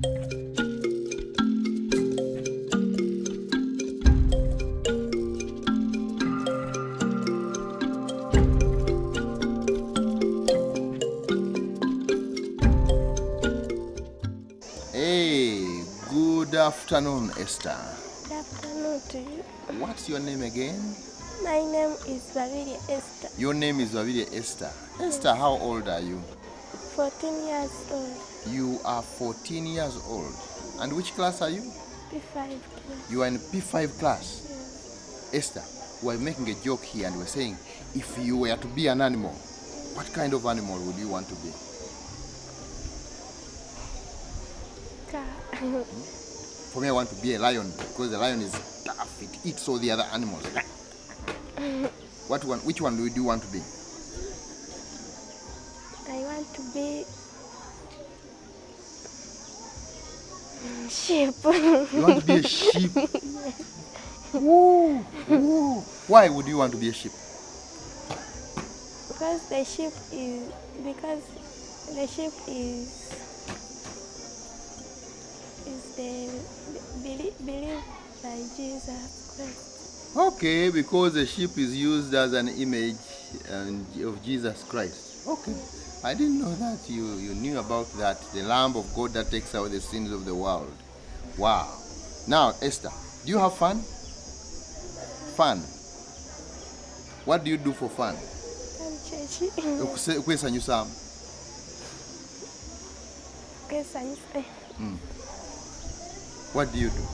Hey, good afternoon, Esther. Good afternoon to you. What's your name again? My name is Babirye Esther. Your name is Babirye Esther. Esther, how old are you? 14 years old. You are 14 years old. And which class are you? P5 class. You are in P5 class. Yes. Esther, we're making a joke here and we're saying, if you were to be an animal, what kind of animal would you want to be? Car. For me, I want to be a lion because the lion is tough. It eats all the other animals. Which one do you want to be? I want to be sheep. You want to be a sheep? Woo, woo. Why would you want to be a sheep? Because the sheep is the believed by Jesus Christ. Okay, because the sheep is used as an image of Jesus Christ. Okay. I didn't know that you knew about that, the Lamb of God that takes away the sins of the world. Wow. Now, Esther, do you have fun? Fun. What do you do for fun? Kwesanyusa. What do you do?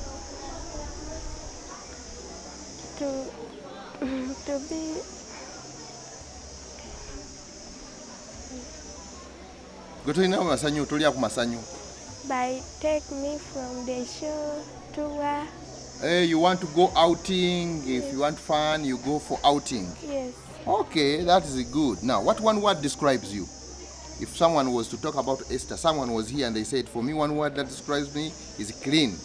To be by take me from the show to where. Hey, you want to go outing? Yes. If you want fun, you go for outing. Yes. Okay, that is good. Now, what one word describes you? If someone was to talk about Esther, someone was here and they said, for me, one word that describes me is clean.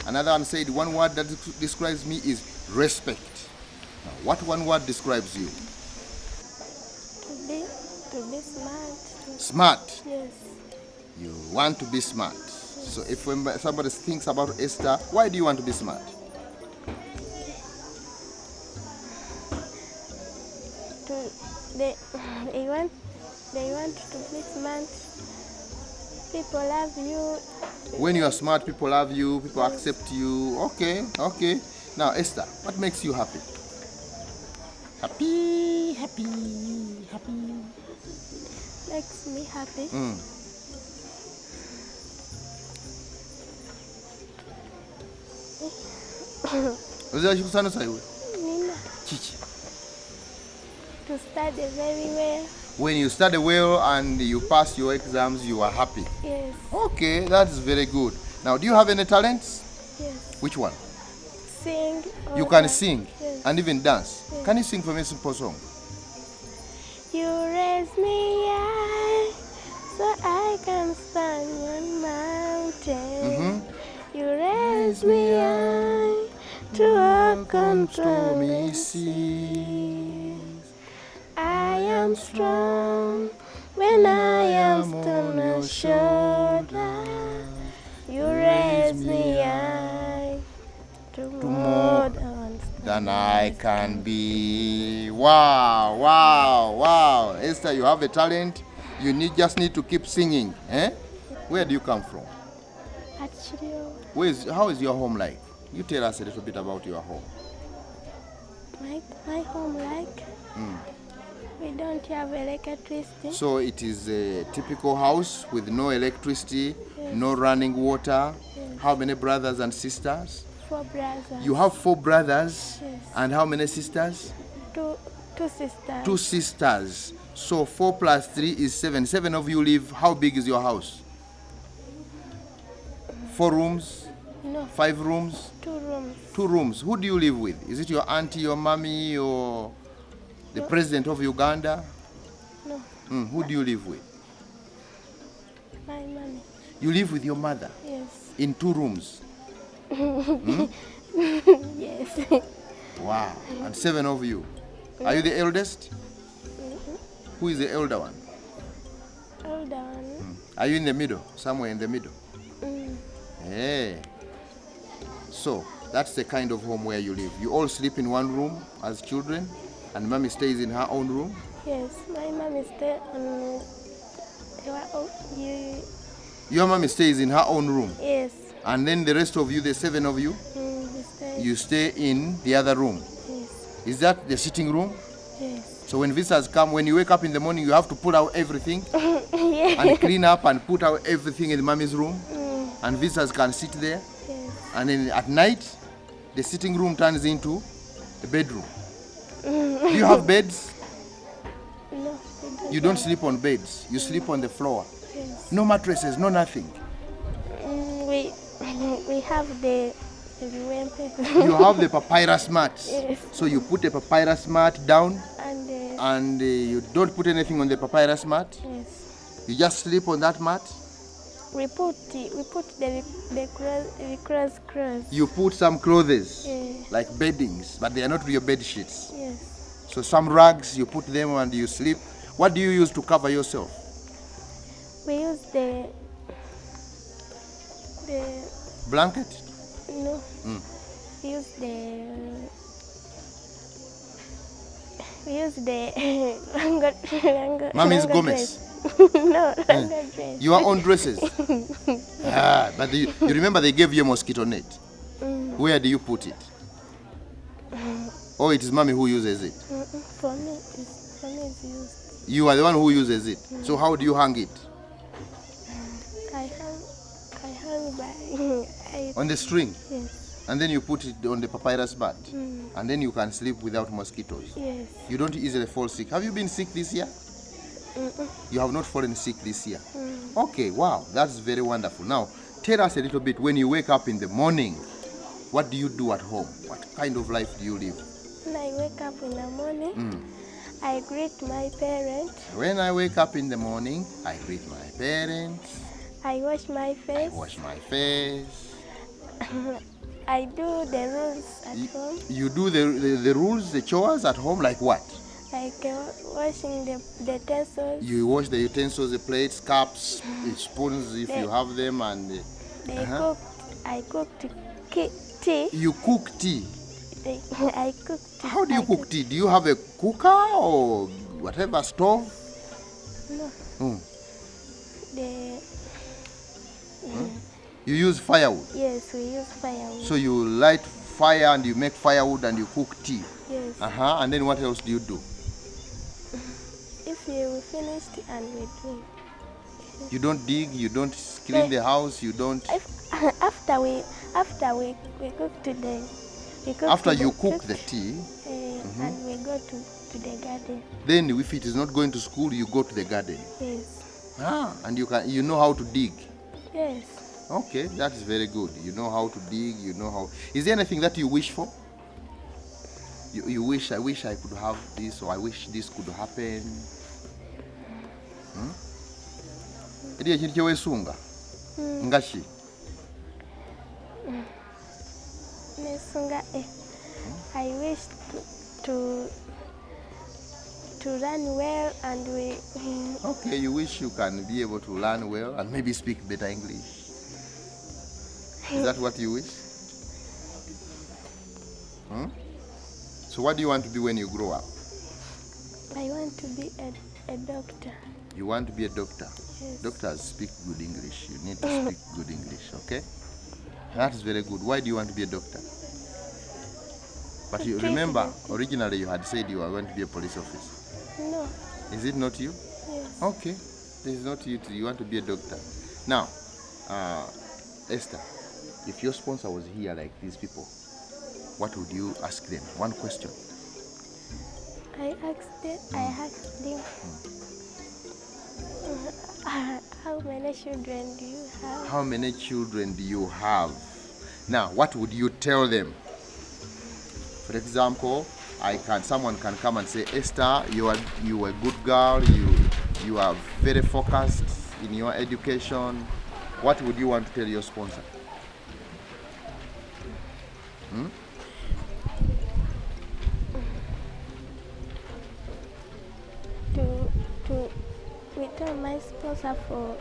Another one said, one word that describes me is respect. Now, what one word describes you? To be smart. Smart. Yes. You want to be smart. Yes. So if somebody thinks about Esther, why do you want to be smart? They want to be smart. People love you. When you are smart, people love you, people accept you. Okay, okay. Now, Esther, what makes you happy? Happy. Makes me happy. Nina. Chichi. To study very well. When you study well and you pass your exams, you are happy. Yes. Okay, that is very good. Now, do you have any talents? Yes. Which one? Sing. You can sing, yes, and even dance. Yes. Can you sing for me a simple song? You raise me high so I can stand on mountain. You raise me high to walk on stormy seas. I am strong when I am on your shoulder. You raise me high to more than I can be. Wow, wow, wow. Esther, you have a talent. You just need to keep singing. Eh? Where do you come from? Actually, How is your home like? You tell us a little bit about your home. My home like? We don't have electricity. So it is a typical house with no electricity, yes, no running water. Yes. How many brothers and sisters? 4 brothers. You have 4 brothers? Yes. And how many sisters? 2 sisters. 2 sisters. So 4 plus 3 is 7. 7 of you live. How big is your house? 4 rooms? No. 5 rooms? 2 rooms. 2 rooms. Who do you live with? Is it your auntie, your mommy, or the president of Uganda? No. Who do you live with? My mommy. You live with your mother? Yes. In 2 rooms? Yes. Wow. And 7 of you. Are you the eldest? Who is the elder one? Elder one. Are you in the middle? Somewhere in the middle? Hey. So that's the kind of home where you live. You all sleep in one room as children, and mommy stays in her own room. Yes, my mom is there on Your mommy stays in her own room. yes. And then the rest of you, the 7 of you, you stay in the other room. Yes. Is that the sitting room? Yes. So when visitors come, when you wake up in the morning, you have to pull out everything Yes. and clean up and put out everything in the mommy's room. And visitors can sit there. Yes. And then at night, the sitting room turns into a bedroom. Do you have beds? No. You don't sleep on beds. You sleep on the floor. Yes. No mattresses, no nothing. We have the You have the papyrus mat. Yes. So you put a papyrus mat down and you don't put anything on the papyrus mat. yes. You just sleep on that mat. We put the clothes. You put some clothes, Yes. like beddings, but they are not your bed sheets. Yes. So some rugs, you put them and you sleep. What do you use to cover yourself? We use the Blanket? no. We use the Mommy's Lango Gomez. dress. No, Lango dress. Your own dresses. But you remember they gave you a mosquito net. Where do you put it? Oh, it is mommy who uses it. For me, it's used. You are the one who uses it. So how do you hang it? I hang by On the string. yes. And then you put it on the papyrus mat. And then you can sleep without mosquitoes. Yes. You don't easily fall sick. Have you been sick this year? You have not fallen sick this year. Okay, wow, that's very wonderful. Now, tell us a little bit, when you wake up in the morning, what do you do at home? What kind of life do you live? When I wake up in the morning, I greet my parents. When I wake up in the morning, I greet my parents. I wash my face. I wash my face. I do the rules at home, You do the rules, the chores at home, like what? like washing the utensils. You wash the utensils, the plates, cups, spoons if you have them, and I cooked tea. you cook tea. I cooked tea. How do you cook tea? Do you have a cooker or whatever, stove? No. You use firewood. Yes, we use firewood. So you light fire and you make firewood and you cook tea. Yes. And then what else do you do? If you finished and we drink. You don't dig, you don't clean the house, you don't... After we cook today. After you cook the tea, and we go to the garden. then if it is not going to school, you go to the garden. Yes. And you know how to dig. Yes. Okay, that is very good. You know how to dig, you know how... Is there anything that you wish for? You wish, I wish I could have this, or I wish this could happen. Eri ekintu kyeweesunga nga ki? I wish to learn well and we... Okay, you wish you can be able to learn well and maybe speak better English. Is that what you wish? So what do you want to be when you grow up? I want to be a doctor. You want to be a doctor? Yes. Doctors speak good English. You need to speak good English, okay? That is very good. Why do you want to be a doctor? But you remember, originally you had said you were going to be a police officer. No. Is it not you? Yes. Okay. This is not you. You want to be a doctor. Now, Esther, if your sponsor was here like these people, what would you ask them? One question. I asked them, how many children do you have? How many children do you have? Now, what would you tell them? For example, someone can come and say, Esther, you are a good girl, you are very focused in your education. What would you want to tell your sponsor? We tell my sponsor for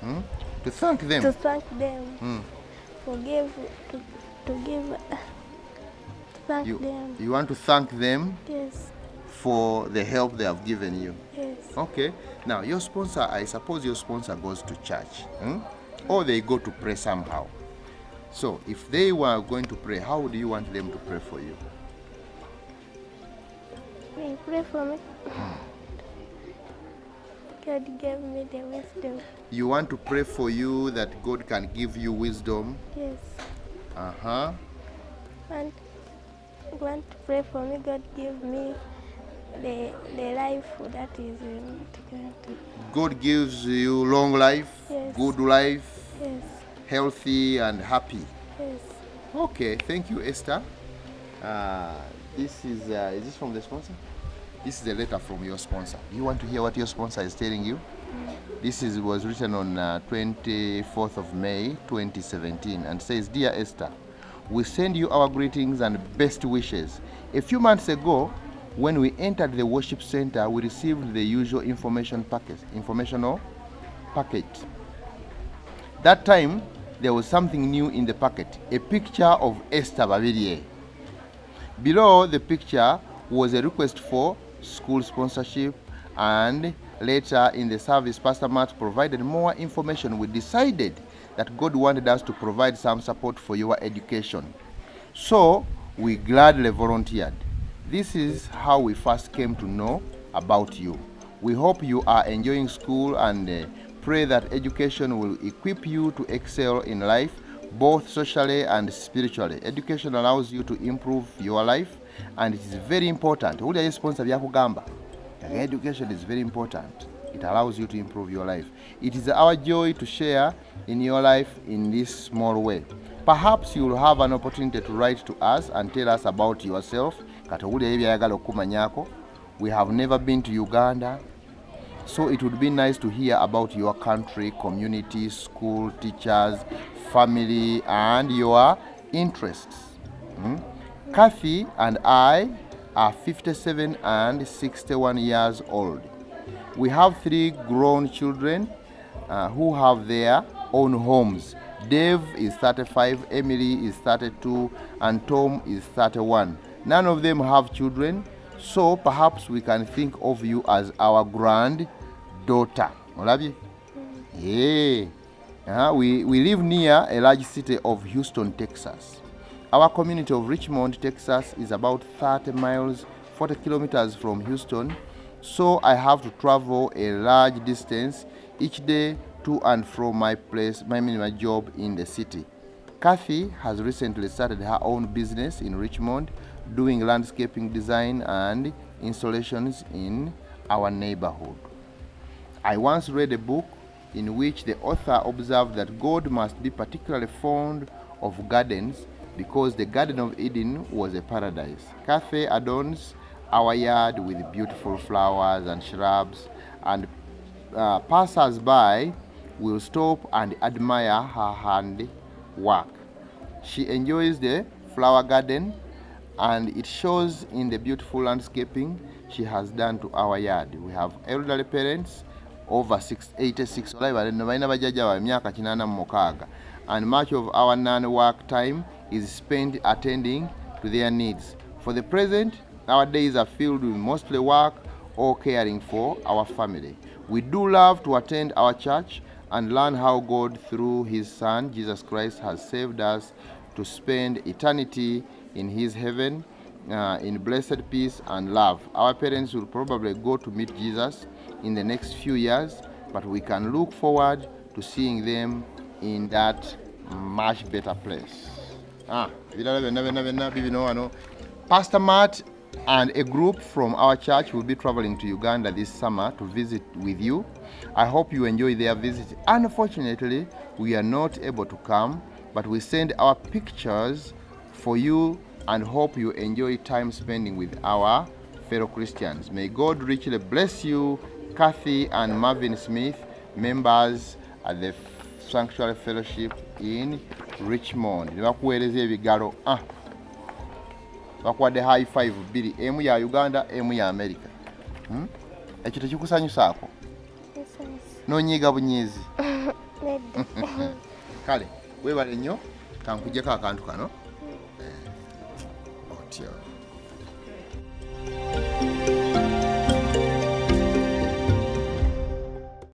To thank them. To thank them. Thank them. You want to thank them Yes. for the help they have given you. Yes. Okay. Now, your sponsor, I suppose your sponsor goes to church, or they go to pray somehow. So, if they were going to pray, how do you want them to pray for you? They pray for me. God gave me the wisdom. You want to pray for you that God can give you wisdom? Yes. And want to pray for me, God give me the life that is God gives you long life, yes. Good life, Yes. Healthy and happy. Yes. Okay, thank you, Esther. This is this from the sponsor? This is a letter from your sponsor. You want to hear what your sponsor is telling you? This was written on 24th of May 2017 and says, Dear Esther, we send you our greetings and best wishes. A few months ago, when we entered the worship center, we received the usual informational packet. That time, there was something new in the packet, a picture of Esther Babirye. Below the picture was a request for school sponsorship, and later in the service, Pastor Matt provided more information. We decided that God wanted us to provide some support for your education. So we gladly volunteered. This is how we first came to know about you. We hope you are enjoying school and pray that education will equip you to excel in life, both socially and spiritually. Education allows you to improve your life, and it is very important. Education is very important. It allows you to improve your life. It is our joy to share in your life in this small way. Perhaps you will have an opportunity to write to us and tell us about yourself. We have never been to Uganda, so it would be nice to hear about your country, community, school, teachers, family, and your interests. Kathy and I are 57 and 61 years old. We have 3 grown children who have their own homes. Dave is 35, Emily is 32, and Tom is 31. None of them have children, so perhaps we can think of you as our granddaughter. Yeah. We live near a large city of Houston, Texas. Our community of Richmond, Texas is about 30 miles, 40 kilometers from Houston, so I have to travel a large distance each day to and from my job in the city. Kathy has recently started her own business in Richmond, doing landscaping design and installations in our neighborhood. I once read a book in which the author observed that God must be particularly fond of gardens because the Garden of Eden was a paradise. Kathy adorns our yard with beautiful flowers and shrubs, and passers-by will stop and admire her handiwork. She enjoys the flower garden, and it shows in the beautiful landscaping she has done to our yard. We have elderly parents over 86, and much of our non-work time is spent attending to their needs. For the present, our days are filled with mostly work or caring for our family. We do love to attend our church and learn how God, through His Son, Jesus Christ, has saved us to spend eternity in His heaven in blessed peace and love. Our parents will probably go to meet Jesus in the next few years, but we can look forward to seeing them in that much better place. Pastor Matt and a group from our church will be traveling to Uganda this summer to visit with you. I hope you enjoy their visit. Unfortunately, we are not able to come, but we send our pictures for you and hope you enjoy time spending with our fellow Christians. May God richly bless you, Kathy and Marvin Smith, members at the Sanctuary Fellowship in Richmond. Bakuwadde high five bbiri, emu ya Uganda, emu ya America. Ekyo tekikusanyusaako? Nonyiiga bunyiizi. nedda. Kale weebale nnyo kankuggyeko akantu kano otyo.